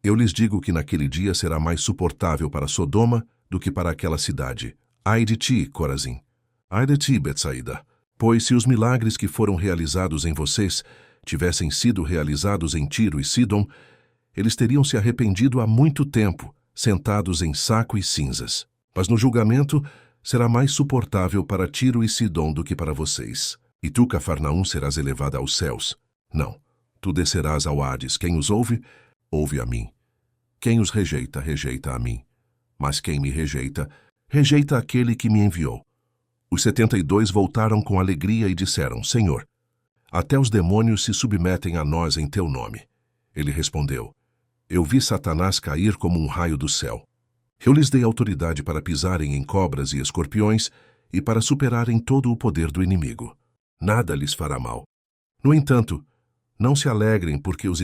Eu lhes digo que naquele dia será mais suportável para Sodoma do que para aquela cidade. Ai de ti, Corazim! Ai de ti, Betsaída! Pois se os milagres que foram realizados em vocês tivessem sido realizados em Tiro e Sidom, eles teriam se arrependido há muito tempo, sentados em saco e cinzas. Mas no julgamento será mais suportável para Tiro e Sidom do que para vocês. E tu, Cafarnaum, serás elevada aos céus. Não, tu descerás ao Hades. Quem os ouve, ouve a mim. Quem os rejeita, rejeita a mim. Mas quem me rejeita, rejeita aquele que me enviou. Os 72 voltaram com alegria e disseram: Senhor, até os demônios se submetem a nós em teu nome. Ele respondeu: Eu vi Satanás cair como um raio do céu. Eu lhes dei autoridade para pisarem em cobras e escorpiões e para superarem todo o poder do inimigo. Nada lhes fará mal. No entanto, não se alegrem porque os